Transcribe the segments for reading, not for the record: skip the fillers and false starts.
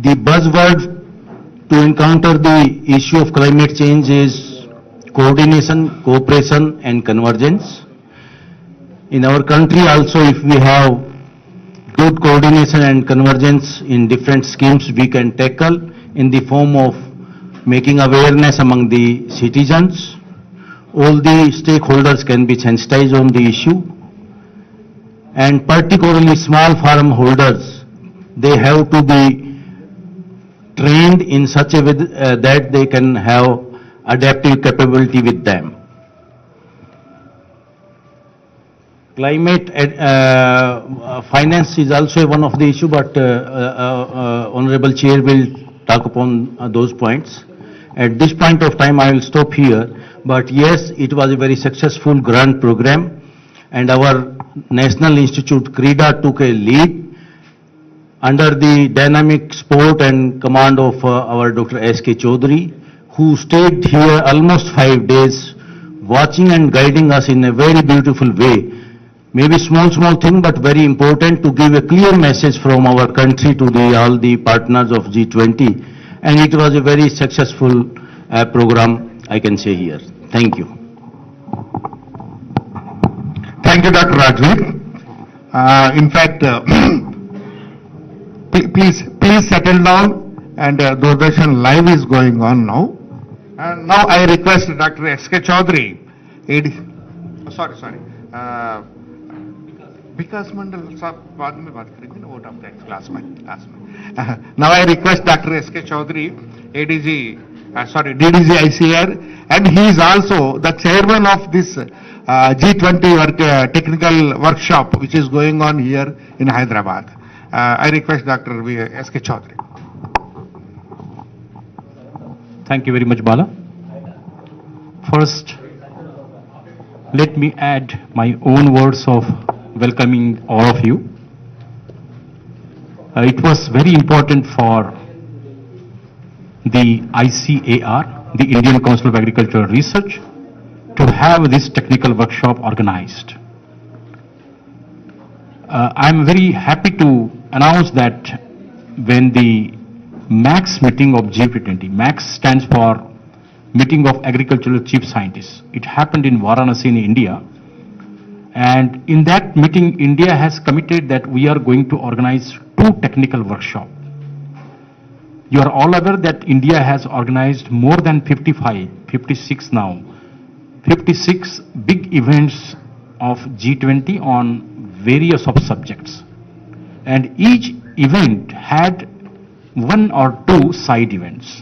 The buzzword to encounter the issue of climate change is coordination, cooperation and convergence. In our country also, if we have good coordination and convergence in different schemes we can tackle in the form of making awareness among the citizens. All the stakeholders can be sensitized on the issue, and particularly small farm holders, they have to be trained in such a way that they can have adaptive capability with them. Climate finance is also one of the issue, but Honorable Chair will talk upon those points. At this point of time, I will stop here. But yes, it was a very successful grant program, and our National Institute CRIDA took a lead under the dynamic support and command of our Dr. S.K. Chaudhary, who stayed here almost 5 days, watching and guiding us in a very beautiful way. Maybe small thing, but very important to give a clear message from our country to all the partners of G20. And it was a very successful program, I can say here. Thank you. Thank you, Dr. Rajveer. In fact, please settle down, and Doordarshan Live is going on now. And now I request Dr. S.K. Chaudhary. Vikas Mandal साहब बाद में बात करेंगे ना, vote of that class में. Now I request Dr. S.K. Chaudhary, DDG ICR, and he is also the chairman of this G20 technical workshop which is going on here in Hyderabad. I request Dr. S.K. Chaudhary. Thank you very much, Bala. First, let me add my own words of welcoming all of you. It was very important for the ICAR, the Indian Council of Agricultural Research, to have this technical workshop organized. I'm very happy to announce that when the MAX meeting of G20, MAX stands for Meeting of Agricultural Chief Scientists. It happened in Varanasi in India. And in that meeting, India has committed that we are going to organize 2 technical workshops. You are all aware that India has organized more than 56 now, 56 big events of G20 on various of subjects. And each event had 1 or 2 side events.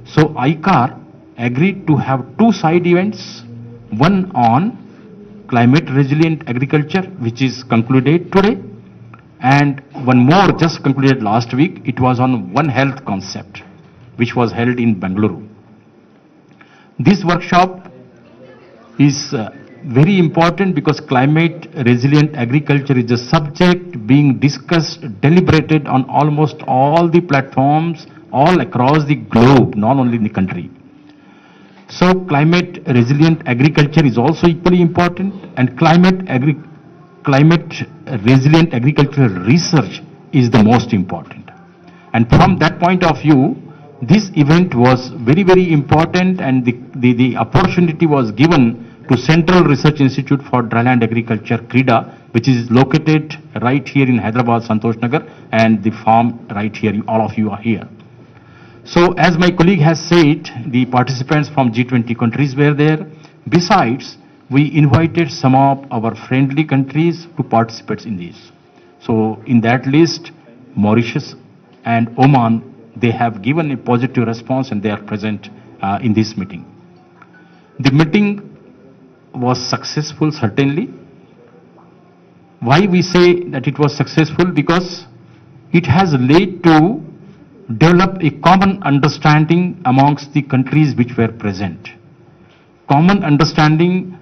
So ICAR agreed to have 2 side events, one on climate resilient agriculture, which is concluded today, and one more just concluded last week. It was on One Health concept, which was held in Bangalore. This workshop is very important because climate resilient agriculture is a subject being discussed, deliberated on almost all the platforms all across the globe, not only in the country. So climate resilient agriculture is also equally important, and climate resilient agricultural research is the most important. And from that point of view, this event was very, very important, and the opportunity was given to Central Research Institute for Dryland Agriculture, CRIDA, which is located right here in Hyderabad, Santosh Nagar, and the farm right here, all of you are here. So as my colleague has said, the participants from G20 countries were there. Besides, we invited some of our friendly countries to participate in this. So in that list, Mauritius and Oman, they have given a positive response and they are present in this meeting. The meeting was successful, certainly. Why we say that it was successful? Because it has led to develop a common understanding amongst the countries which were present. Common understanding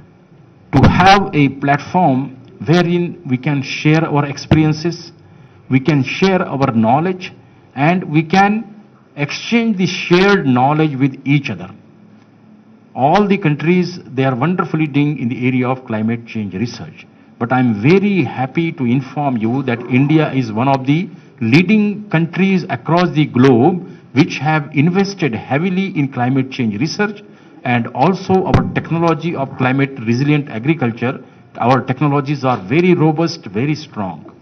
to have a platform wherein we can share our experiences, we can share our knowledge, and we can exchange the shared knowledge with each other. All the countries, they are wonderfully doing in the area of climate change research. But I'm very happy to inform you that India is one of the leading countries across the globe which have invested heavily in climate change research, and also our technology of climate resilient agriculture. Our technologies are very robust, very strong.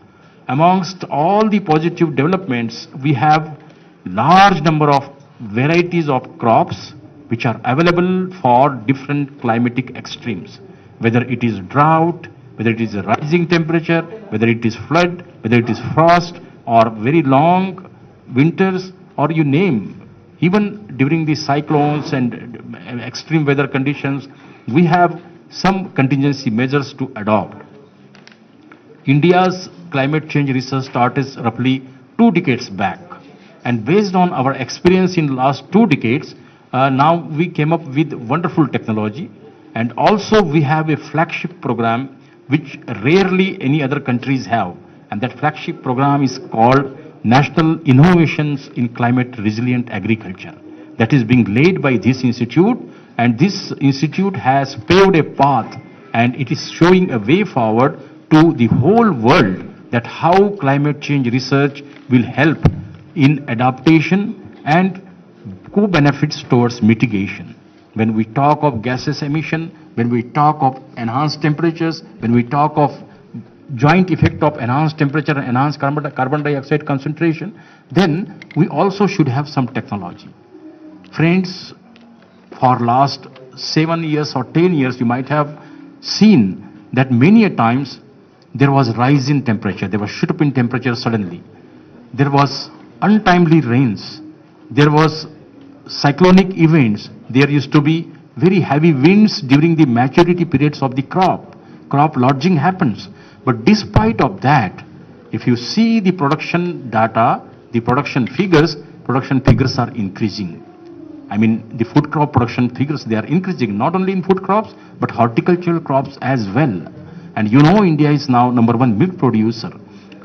Amongst all the positive developments, we have large number of varieties of crops which are available for different climatic extremes, whether it is drought, whether it is a rising temperature, whether it is flood, whether it is frost, or very long winters, or you name. Even during the cyclones and extreme weather conditions, we have some contingency measures to adopt. India's climate change research started roughly 2 decades back. And based on our experience in the last 2 decades, now we came up with wonderful technology. And also we have a flagship program which rarely any other countries have. And that flagship program is called National Innovations in Climate Resilient Agriculture. That is being led by this institute. And this institute has paved a path, and it is showing a way forward to the whole world that how climate change research will help in adaptation and co-benefits towards mitigation. When we talk of gases emission, when we talk of enhanced temperatures, when we talk of joint effect of enhanced temperature and enhanced carbon dioxide concentration, then we also should have some technology. Friends, for last 7 years or 10 years, you might have seen that many a times there was rise in temperature, there was shoot up in temperature suddenly. There was untimely rains, there was cyclonic events, there used to be very heavy winds during the maturity periods of the crop lodging happens. But despite of that, if you see the production data, the production figures are increasing. I mean, the food crop production figures, they are increasing, not only in food crops, but horticultural crops as well. And you know, India is now #1 milk producer.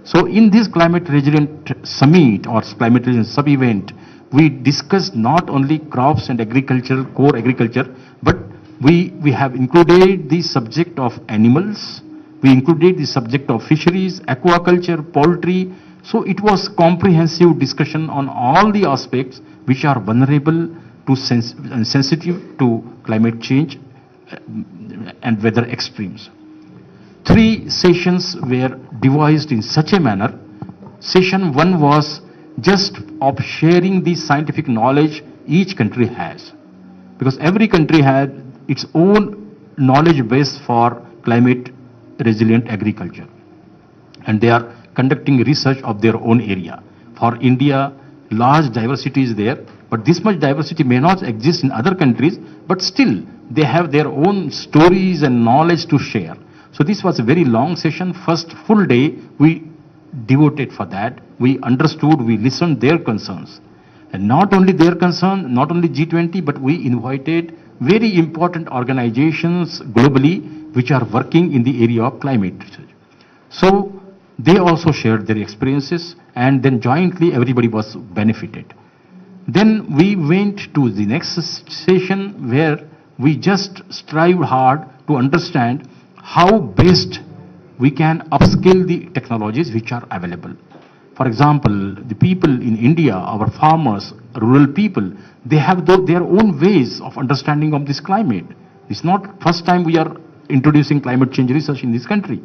So in this climate resilient summit or climate resilient sub-event, we discussed not only crops and agriculture, core agriculture, but we have included the subject of animals, we included the subject of fisheries, aquaculture, poultry. So it was comprehensive discussion on all the aspects which are vulnerable to sensitive to climate change and weather extremes. 3 sessions were devised in such a manner. Session 1 was just of sharing the scientific knowledge each country has, because every country had its own knowledge base for climate resilient agriculture, and they are conducting research of their own area. For India, large diversity is there, but this much diversity may not exist in other countries, but still they have their own stories and knowledge to share. So this was a very long session. First full day we devoted for that. We understood, we listened their concerns. And not only their concern, not only G20, but we invited very important organizations globally which are working in the area of climate research. So they also shared their experiences, and then jointly everybody was benefited. Then we went to the next session where we just strived hard to understand how best we can upscale the technologies which are available. For example, the people in India, our farmers, rural people, they have their own ways of understanding of this climate. It's not first time we are introducing climate change research in this country.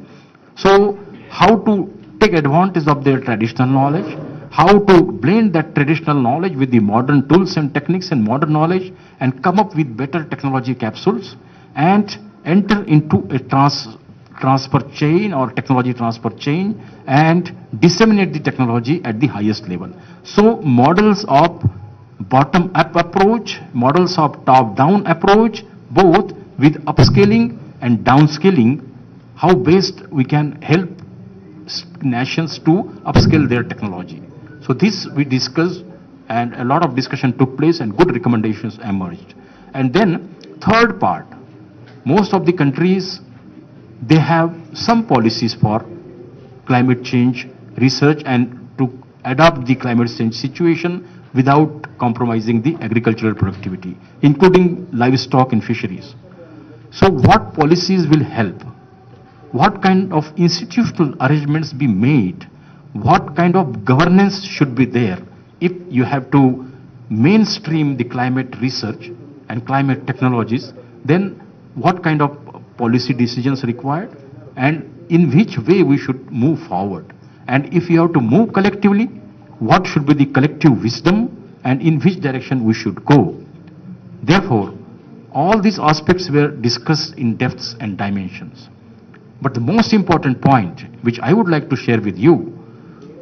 So how to take advantage of their traditional knowledge, how to blend that traditional knowledge with the modern tools and techniques and modern knowledge, and come up with better technology capsules and enter into a transfer chain or technology transfer chain and disseminate the technology at the highest level. So models of bottom-up approach, models of top-down approach, both with upscaling and downscaling, how best we can help nations to upscale their technology. So this we discussed, and a lot of discussion took place and good recommendations emerged. And then third part, most of the countries, they have some policies for climate change research and to adapt the climate change situation without compromising the agricultural productivity, including livestock and fisheries. So what policies will help? What kind of institutional arrangements be made what kind of governance should be there if you have to mainstream the climate research and climate technologies, then what kind of policy decisions required and in which way we should move forward. And if you have to move collectively, what should be the collective wisdom and in which direction we should go. Therefore, all these aspects were discussed in depths and dimensions. But the most important point, which I would like to share with you,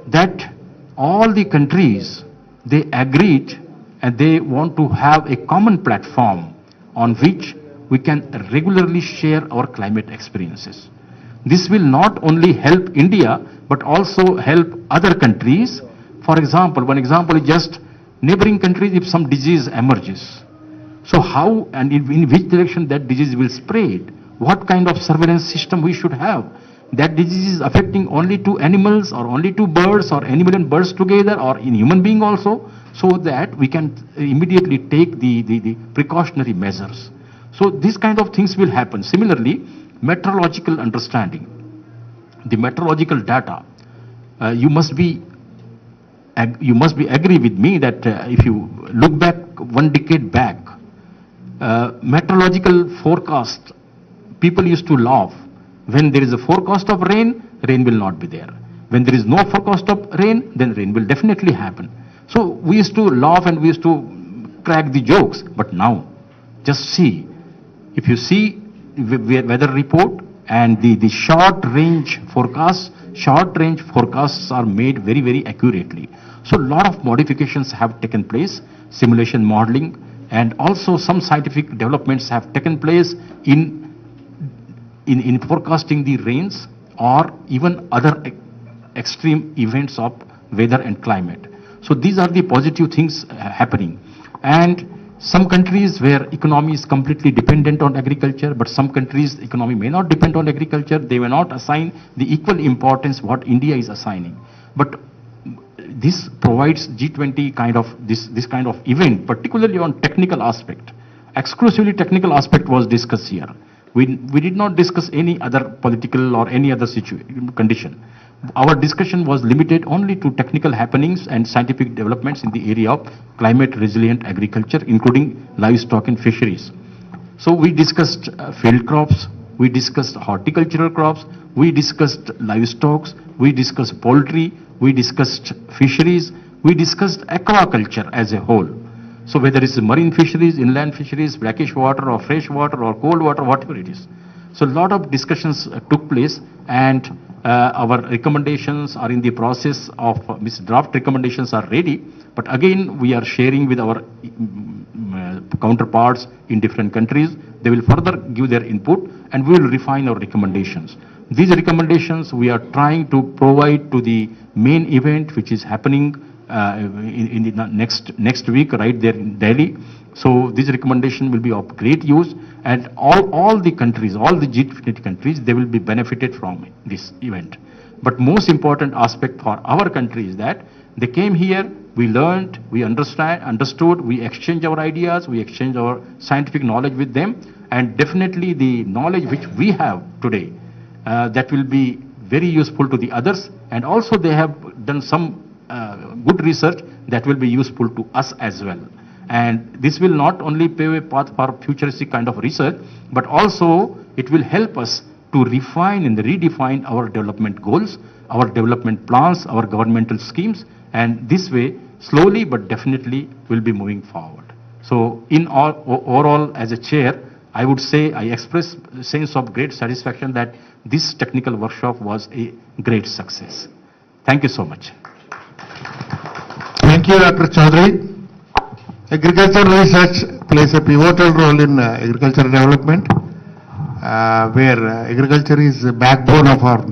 that all the countries, they agreed and they want to have a common platform on which we can regularly share our climate experiences. This will not only help India, but also help other countries. For example, one example is just neighboring countries, if some disease emerges. So how and in which direction that disease will spread? What kind of surveillance system we should have? That disease is affecting only to animals or only to birds or animal and birds together or in human being also, so that we can immediately take the precautionary measures. So these kind of things will happen. Similarly, meteorological understanding, the meteorological data, you must be agree with me that if you look back 1 decade back, meteorological forecast, people used to laugh. When there is a forecast of rain, rain will not be there. When there is no forecast of rain, then rain will definitely happen. So we used to laugh and we used to crack the jokes. But now, just see, if you see weather report and the short range forecasts are made very, very accurately. So a lot of modifications have taken place, simulation modeling, and also some scientific developments have taken place in forecasting the rains or even other extreme events of weather and climate. So these are the positive things happening. And some countries where economy is completely dependent on agriculture, but some countries economy may not depend on agriculture, they may not assign the equal importance what India is assigning. But this provides G20 kind of this kind of event, particularly on technical aspect. Exclusively technical aspect was discussed here. We did not discuss any other political or any other condition. Our discussion was limited only to technical happenings and scientific developments in the area of climate resilient agriculture, including livestock and fisheries. So we discussed field crops, we discussed horticultural crops, we discussed livestock, we discussed poultry, we discussed fisheries, we discussed aquaculture as a whole. So whether it's marine fisheries, inland fisheries, brackish water or fresh water or cold water, whatever it is. So a lot of discussions took place, and our recommendations are in the process of, draft recommendations are ready, but again we are sharing with our counterparts in different countries. They will further give their input and we will refine our recommendations. These recommendations we are trying to provide to the main event which is happening in the next week right there in Delhi. So this recommendation will be of great use, and all the countries, all the G20 countries, they will be benefited from this event. But most important aspect for our country is that they came here, we learned, we understood, we exchanged our ideas, we exchanged our scientific knowledge with them, and definitely the knowledge which we have today, that will be very useful to the others, and also they have done some good research that will be useful to us as well. And this will not only pave a path for futuristic kind of research, but also it will help us to refine and redefine our development goals, our development plans, our governmental schemes, and this way, slowly but definitely, we'll be moving forward. So in overall, as a chair, I would say I express a sense of great satisfaction that this technical workshop was a great success. Thank you so much. Thank you, Dr. Chaudhary. Agricultural research plays a pivotal role in agricultural development, where agriculture is the backbone of our